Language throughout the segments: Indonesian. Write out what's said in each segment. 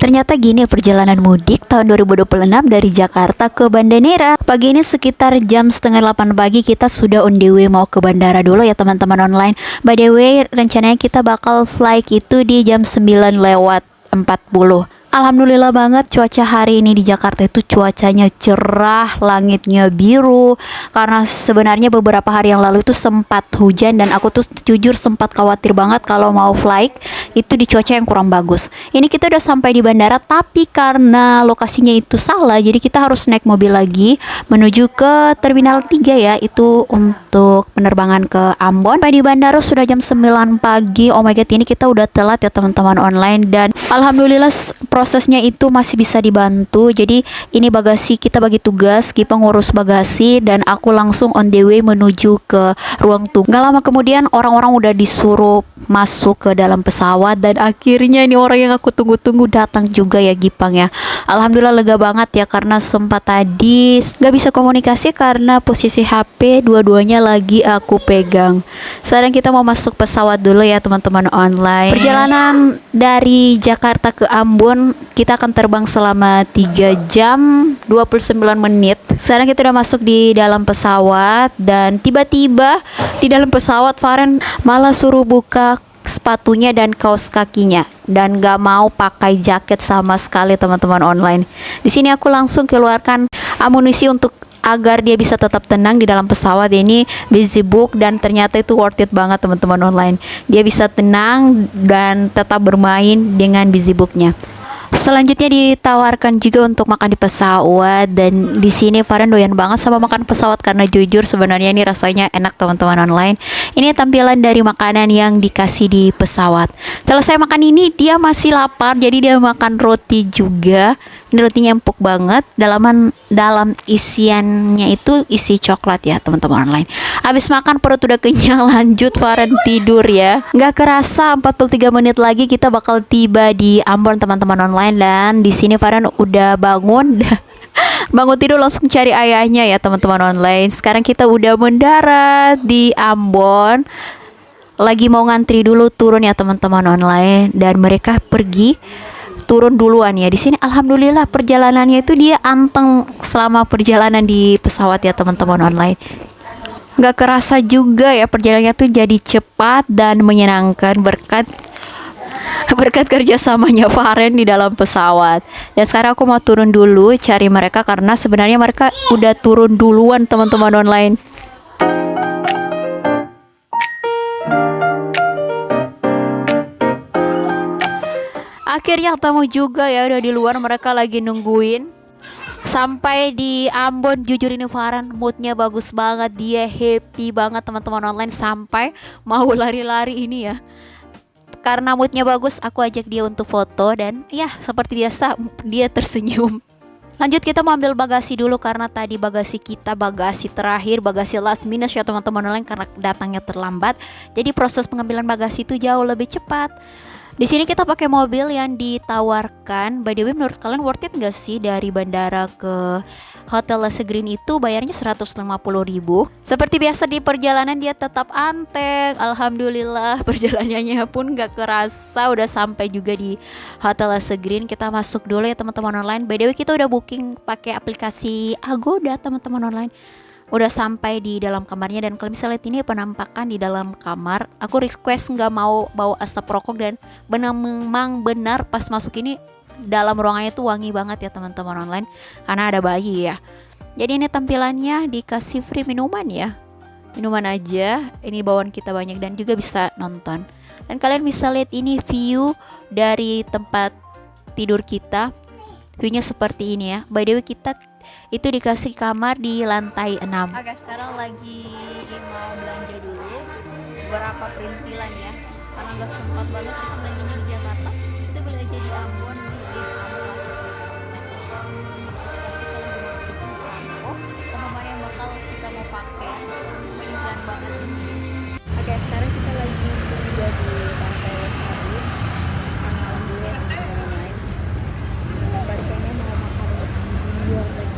Ternyata gini perjalanan mudik tahun 2026 dari Jakarta ke Banda Neira. Pagi ini sekitar jam setengah 8 pagi kita sudah on the way mau ke bandara dulu ya teman-teman online. By the way, rencananya kita bakal flight itu di jam 9 lewat 40. Alhamdulillah banget cuaca hari ini di Jakarta itu cuacanya cerah, langitnya biru. Karena sebenarnya beberapa hari yang lalu itu sempat hujan dan aku tuh jujur sempat khawatir banget kalau mau flight itu di cuaca yang kurang bagus. Ini kita udah sampai di bandara tapi karena lokasinya itu salah jadi kita harus naik mobil lagi menuju ke Terminal 3 ya, itu untuk penerbangan ke Ambon. Sampai di bandara sudah jam 9 pagi. Oh my god, ini kita udah telat ya teman-teman online dan alhamdulillah prosesnya itu masih bisa dibantu. Jadi ini bagasi kita bagi tugas, kita ngurus bagasi dan aku langsung on the way menuju ke ruang tunggu. Gak lama kemudian orang-orang udah disuruh masuk ke dalam pesawat dan akhirnya ini orang yang aku tunggu-tunggu datang juga ya Gipang ya. Alhamdulillah lega banget ya karena sempat tadi gak bisa komunikasi karena posisi HP dua-duanya lagi aku pegang. Sekarang kita mau masuk pesawat dulu ya teman-teman online. Perjalanan dari Jakarta ke Ambon kita akan terbang selama 3 jam 29 menit. Sekarang kita udah masuk di dalam pesawat dan tiba-tiba di dalam pesawat Faren malah suruh buka sepatunya dan kaos kakinya dan gak mau pakai jaket sama sekali teman-teman online. Di sini aku langsung keluarkan amunisi untuk agar dia bisa tetap tenang di dalam pesawat. Ini busy book dan ternyata itu worth it banget teman-teman online. Dia bisa tenang dan tetap bermain dengan busy booknya. Selanjutnya ditawarkan juga untuk makan di pesawat dan di sini Faren doyan banget sama makan pesawat karena jujur sebenarnya ini rasanya enak teman-teman online. Ini tampilan dari makanan yang dikasih di pesawat. Selesai makan ini dia masih lapar jadi dia makan roti juga. Ini rotinya empuk banget. Dalam isiannya itu isi coklat ya teman-teman online. Habis makan perut udah kenyang, lanjut Faren tidur ya. Gak kerasa 43 menit lagi kita bakal tiba di Ambon teman-teman online dan di sini Faren udah bangun. Bangun tidur langsung cari ayahnya ya teman-teman online. Sekarang kita udah mendarat di Ambon. Lagi mau ngantri dulu turun ya teman-teman online dan mereka pergi turun duluan ya. Di sini alhamdulillah perjalanannya itu dia anteng selama perjalanan di pesawat ya teman-teman online. Gak kerasa juga ya perjalanannya tuh jadi cepat dan menyenangkan berkat kerjasamanya Faren di dalam pesawat. Dan sekarang aku mau turun dulu cari mereka karena sebenarnya mereka udah turun duluan teman-teman online. Akhirnya ketemu juga ya, udah di luar mereka lagi nungguin. Sampai di Ambon jujur ini Faren moodnya bagus banget, dia happy banget teman-teman online sampai mau lari-lari ini ya. Karena moodnya bagus aku ajak dia untuk foto dan ya seperti biasa dia tersenyum. Lanjut kita mau ambil bagasi dulu karena tadi bagasi kita bagasi terakhir, bagasi last minute ya teman-teman online karena datangnya terlambat. Jadi proses pengambilan bagasi itu jauh lebih cepat. Di sini kita pakai mobil yang ditawarkan. By the way, menurut kalian worth it gak sih dari bandara ke Hotel Lesegreen itu bayarnya 150.000? Seperti biasa di perjalanan dia tetap anteng. Alhamdulillah perjalanannya pun gak kerasa udah sampai juga di Hotel Lesegreen. Kita masuk dulu ya teman-teman online. By the way, kita udah booking pakai aplikasi Agoda teman-teman online. Udah sampai di dalam kamarnya dan kalian bisa lihat ini penampakan di dalam kamar. Aku request nggak mau bawa asap rokok dan memang benar pas masuk ini dalam ruangannya tuh wangi banget ya teman-teman online karena ada bayi ya. Jadi ini tampilannya dikasih free minuman ya, minuman aja. Ini bawaan kita banyak dan juga bisa nonton. Dan kalian bisa lihat ini view dari tempat tidur kita. Viewnya seperti ini ya. By the way kita itu dikasih kamar di lantai 6. Oke, sekarang lagi mau belanja dulu beberapa perintilan ya karena gak sempat banget kita belanjanya di Jakarta, kita belanja di Ambon nih, di Ambon masuk sekarang kita lagi mau beli sampo sama mana yang bakal kita mau pakai, penyimpilan banget di sini. Oke, sekarang kita lagi sudah di Pantai Lestari karena alhamdulillah teman-teman lain sebaliknya mau makan di luar lagi.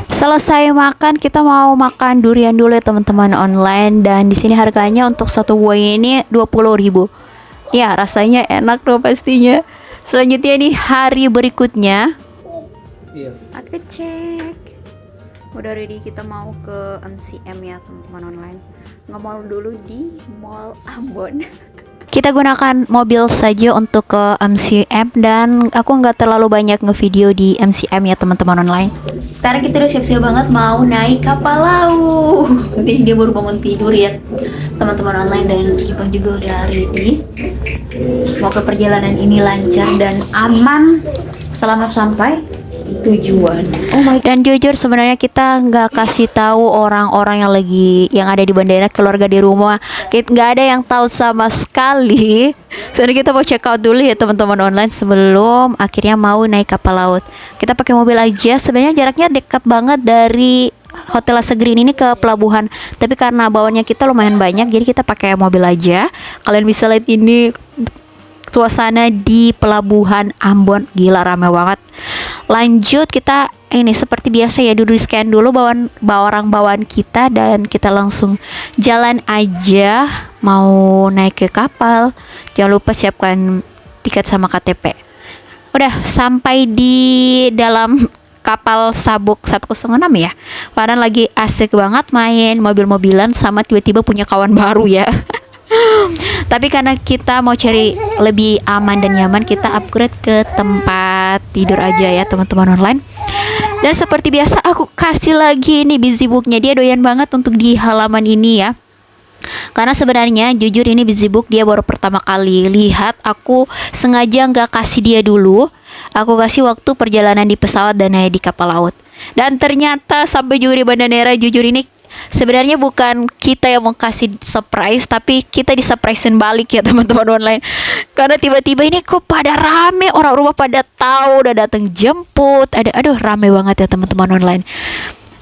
Selesai makan kita mau makan durian dulu ya teman-teman online dan di sini harganya untuk satu buah ini 20.000. Ya rasanya enak dong pastinya. Selanjutnya nih hari berikutnya. Iya. Aku cek. Udah ready, kita mau ke MCM ya teman-teman online. Nge-mall dulu di Mall Ambon. Kita gunakan mobil saja untuk ke MCM dan aku nggak terlalu banyak ngevideo di MCM ya teman-teman online. Sekarang kita udah siap-siap banget mau naik kapal laut. Nanti dia baru bangun tidur ya teman-teman online, dan Ipang juga udah ready. Semoga perjalanan ini lancar dan aman. Selamat sampai tujuan. Oh my. Dan jujur sebenarnya kita nggak kasih tahu orang-orang yang ada di bandara, keluarga di rumah. Nggak ada yang tahu sama sekali. Soalnya kita mau check out dulu ya teman-teman online sebelum akhirnya mau naik kapal laut. Kita pakai mobil aja. Sebenarnya jaraknya dekat banget dari Hotel Segreen ini ke pelabuhan. Tapi karena bawaannya kita lumayan banyak, jadi kita pakai mobil aja. Kalian bisa lihat ini suasana di pelabuhan Ambon, gila rame banget. Lanjut kita ini seperti biasa ya, dulu scan dulu bawaan kita dan kita langsung jalan aja mau naik ke kapal. Jangan lupa siapkan tiket sama KTP. Udah sampai di dalam kapal Sabuk 106 ya. Padahal lagi asik banget main mobil-mobilan sama tiba-tiba punya kawan baru ya. Tapi karena kita mau cari lebih aman dan nyaman, kita upgrade ke tempat tidur aja ya teman-teman online. Dan seperti biasa aku kasih lagi nih busy booknya. Dia doyan banget untuk di halaman ini ya. Karena sebenarnya jujur ini busy book dia baru pertama kali lihat. Aku sengaja nggak kasih dia dulu. Aku kasih waktu perjalanan di pesawat dan naik di kapal laut. Dan ternyata sampai juga di bandara, jujur ini sebenarnya bukan kita yang mau kasih surprise, tapi kita disurprisein balik ya teman-teman online. Karena tiba-tiba ini kok pada rame, orang rumah pada tahu udah datang jemput. Aduh rame banget ya teman-teman online.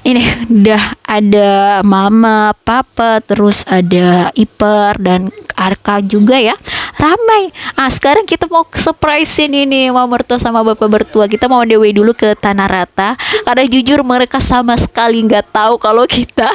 Ini udah ada mama, papa, terus ada Iper dan Arka juga ya. Ramai. Sekarang kita mau surprisein ini mama mertua sama bapak mertua. Kita mau dewe dulu ke Tanah Rata. Karena jujur mereka sama sekali nggak tahu kalau kita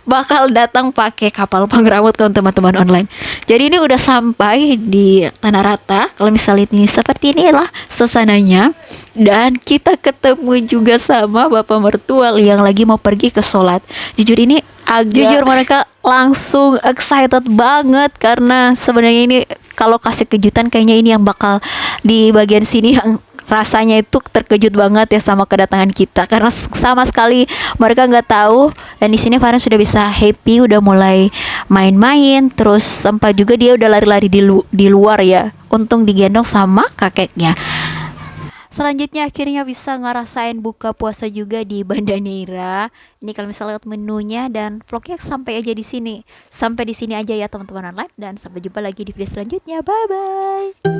bakal datang pakai kapal pangramut kan teman-teman online. Jadi ini udah sampai di Tanah Rata. Kalau misalnya ini seperti inilah suasananya. Dan kita ketemu juga sama bapak mertua yang lagi mau pergi ke sholat. Jujur ini jujur mereka langsung excited banget, karena sebenarnya ini kalau kasih kejutan kayaknya ini yang bakal di bagian sini yang rasanya itu terkejut banget ya sama kedatangan kita, karena sama sekali mereka nggak tahu. Dan di sini Farhan sudah bisa happy, udah mulai main-main, terus sempat juga dia udah lari-lari di luar ya, untung digendong sama kakeknya. Selanjutnya akhirnya bisa ngerasain buka puasa juga di Bandanera. Ini kalau misalnya lihat menunya dan vlognya sampai aja di sini. Sampai di sini aja ya teman-teman online, dan sampai jumpa lagi di video selanjutnya. Bye bye.